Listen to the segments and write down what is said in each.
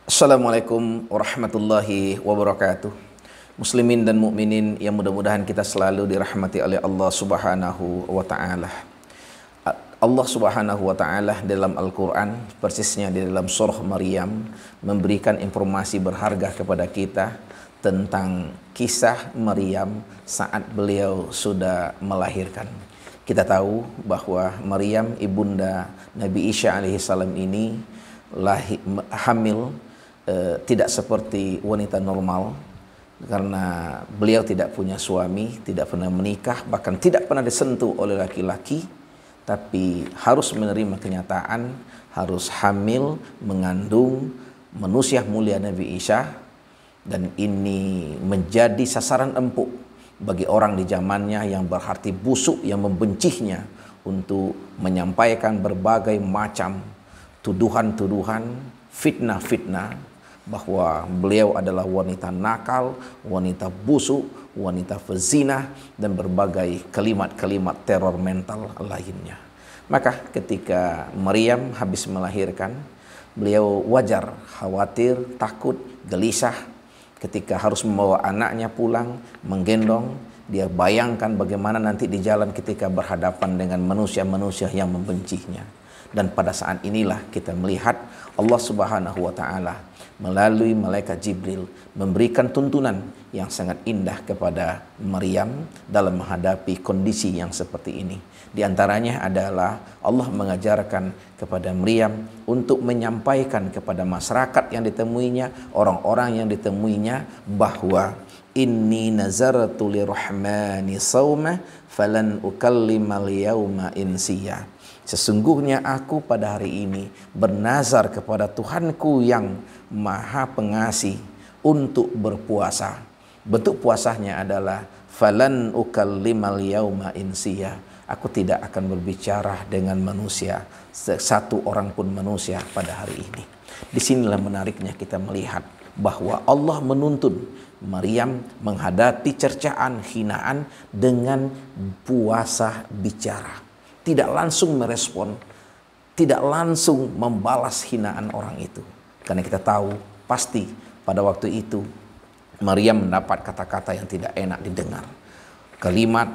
Assalamualaikum warahmatullahi wabarakatuh. Muslimin dan mukminin yang mudah-mudahan kita selalu dirahmati oleh Allah Subhanahu wa taala. Allah Subhanahu wa taala dalam Al-Qur'an, persisnya di dalam surah Maryam, memberikan informasi berharga kepada kita tentang kisah Maryam saat beliau sudah melahirkan. Kita tahu bahwa Maryam ibunda Nabi Isa alaihissalam ini hamil, tidak seperti wanita normal, karena beliau tidak punya suami, tidak pernah menikah, bahkan tidak pernah disentuh oleh laki-laki, tapi harus menerima kenyataan, harus hamil, mengandung manusia mulia Nabi Isa. Dan ini menjadi sasaran empuk bagi orang di zamannya yang berhati busuk, yang membencinya, untuk menyampaikan berbagai macam tuduhan-tuduhan, fitnah-fitnah, bahwa beliau adalah wanita nakal, wanita busuk, wanita pezina, dan berbagai kalimat-kalimat teror mental lainnya. Maka ketika Maryam habis melahirkan, beliau wajar khawatir, takut, gelisah ketika harus membawa anaknya pulang, menggendong. Dia bayangkan bagaimana nanti di jalan ketika berhadapan dengan manusia-manusia yang membencinya. Dan pada saat inilah kita melihat Allah Subhanahu wa taala melalui malaikat Jibril memberikan tuntunan yang sangat indah kepada Maryam dalam menghadapi kondisi yang seperti ini. Di antaranya adalah Allah mengajarkan kepada Maryam untuk menyampaikan kepada masyarakat yang ditemuinya, orang-orang yang ditemuinya, bahwa inni nazartu lirrahmani sauma falan ukallimal yauma insiya. Sesungguhnya aku pada hari ini bernazar kepada Tuhanku yang Maha Pengasih untuk berpuasa. Bentuk puasanya adalah falan ukallimal yauma insiya. Aku tidak akan berbicara dengan manusia, satu orang pun manusia pada hari ini. Disinilah menariknya kita melihat bahwa Allah menuntun Maryam menghadapi cercaan, hinaan dengan puasa bicara. Tidak langsung merespon, tidak langsung membalas hinaan orang itu. Karena kita tahu pasti pada waktu itu Maryam mendapat kata-kata yang tidak enak didengar. Kalimat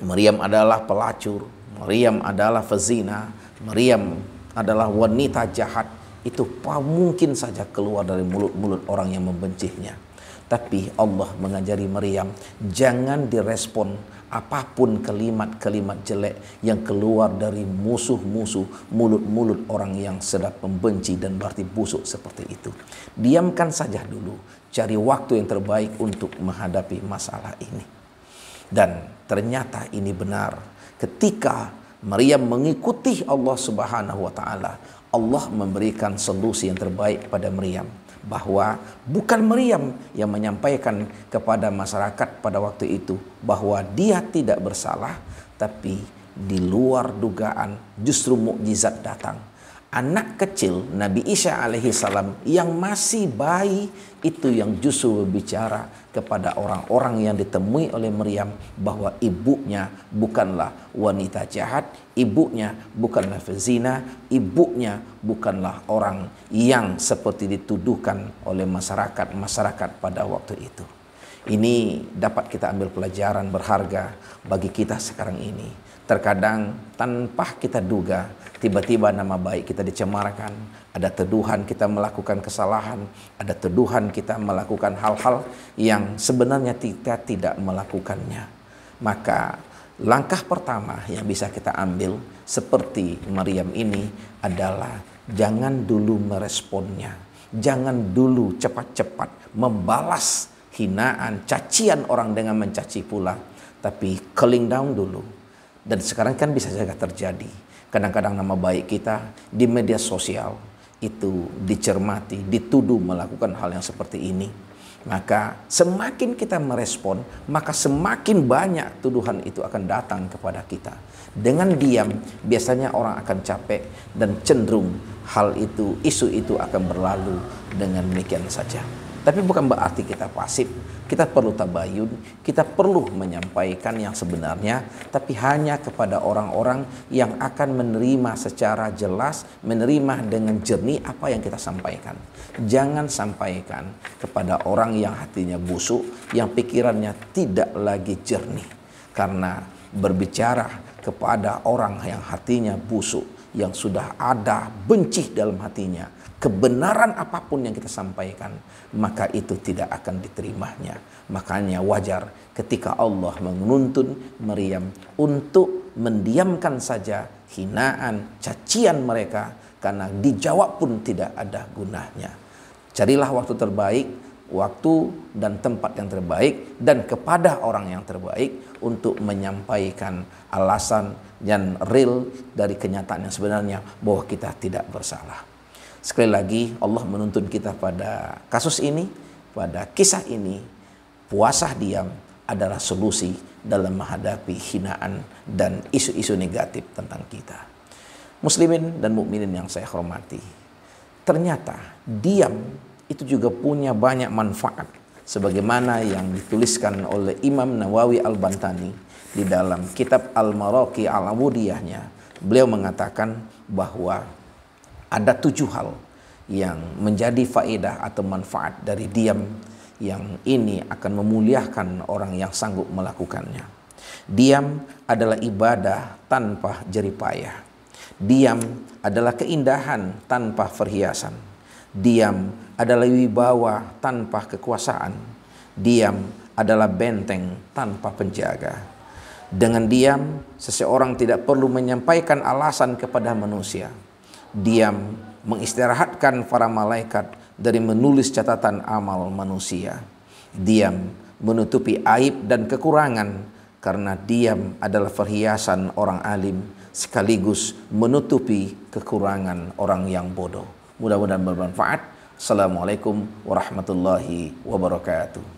Maryam adalah pelacur, Maryam adalah pezina, Maryam adalah wanita jahat. Itu mungkin saja keluar dari mulut-mulut orang yang membencinya. Tapi Allah mengajari Maryam, jangan direspon apapun kalimat-kalimat jelek yang keluar dari musuh-musuh, mulut-mulut orang yang sedang membenci dan berarti busuk seperti itu. Diamkan saja dulu, cari waktu yang terbaik untuk menghadapi masalah ini. Dan ternyata ini benar. Ketika Maryam mengikuti Allah Subhanahu wa taala, Allah memberikan solusi yang terbaik pada Maryam, bahwa bukan Maryam yang menyampaikan kepada masyarakat pada waktu itu bahwa dia tidak bersalah, tapi di luar dugaan justru mukjizat datang. Anak kecil Nabi Isa alaihissalam yang masih bayi itu yang justru berbicara kepada orang-orang yang ditemui oleh Maryam bahwa ibunya bukanlah wanita jahat, ibunya bukanlah pezina, ibunya bukanlah orang yang seperti dituduhkan oleh masyarakat pada waktu itu. Ini dapat kita ambil pelajaran berharga bagi kita sekarang ini. Terkadang tanpa kita duga, tiba-tiba nama baik kita dicemarkan, ada tuduhan kita melakukan kesalahan, ada tuduhan kita melakukan hal-hal yang sebenarnya kita tidak melakukannya. Maka langkah pertama yang bisa kita ambil seperti Maryam ini adalah jangan dulu meresponnya, jangan dulu cepat-cepat membalas hinaan, cacian orang dengan mencaci pula, tapi cooling down dulu. Dan sekarang kan bisa saja terjadi. Kadang-kadang nama baik kita di media sosial itu dicermati, dituduh melakukan hal yang seperti ini. Maka semakin kita merespon, maka semakin banyak tuduhan itu akan datang kepada kita. Dengan diam, biasanya orang akan capek dan cenderung hal itu, isu itu akan berlalu dengan demikian saja. Tapi bukan berarti kita pasif. Kita perlu tabayun, kita perlu menyampaikan yang sebenarnya, tapi hanya kepada orang-orang yang akan menerima secara jelas, menerima dengan jernih apa yang kita sampaikan. Jangan sampaikan kepada orang yang hatinya busuk, yang pikirannya tidak lagi jernih. Karena berbicara kepada orang yang hatinya busuk, yang sudah ada benci dalam hatinya, kebenaran apapun yang kita sampaikan, maka itu tidak akan diterimanya. Makanya wajar ketika Allah menuntun Maryam untuk mendiamkan saja hinaan, cacian mereka, karena dijawab pun tidak ada gunanya. Carilah waktu terbaik, waktu dan tempat yang terbaik, dan kepada orang yang terbaik untuk menyampaikan alasan dan real dari kenyataan yang sebenarnya bahwa kita tidak bersalah. Sekali lagi Allah menuntun kita pada kasus ini, pada kisah ini, puasa diam adalah solusi dalam menghadapi hinaan dan isu-isu negatif tentang kita. Muslimin dan mukminin yang saya hormati, ternyata diam itu juga punya banyak manfaat, sebagaimana yang dituliskan oleh Imam Nawawi Al-Bantani di dalam kitab Al-Maraqi Al-Awudiyahnya. Beliau mengatakan bahwa ada 7 hal yang menjadi faedah atau manfaat dari diam, yang ini akan memuliakan orang yang sanggup melakukannya. Diam adalah ibadah tanpa jerih payah. Diam adalah keindahan tanpa perhiasan. Diam adalah wibawa tanpa kekuasaan. Diam adalah benteng tanpa penjaga. Dengan diam, seseorang tidak perlu menyampaikan alasan kepada manusia. Diam mengistirahatkan para malaikat dari menulis catatan amal manusia. Diam menutupi aib dan kekurangan, karena diam adalah perhiasan orang alim sekaligus menutupi kekurangan orang yang bodoh. Mudah-mudahan bermanfaat. Assalamualaikum warahmatullahi wabarakatuh.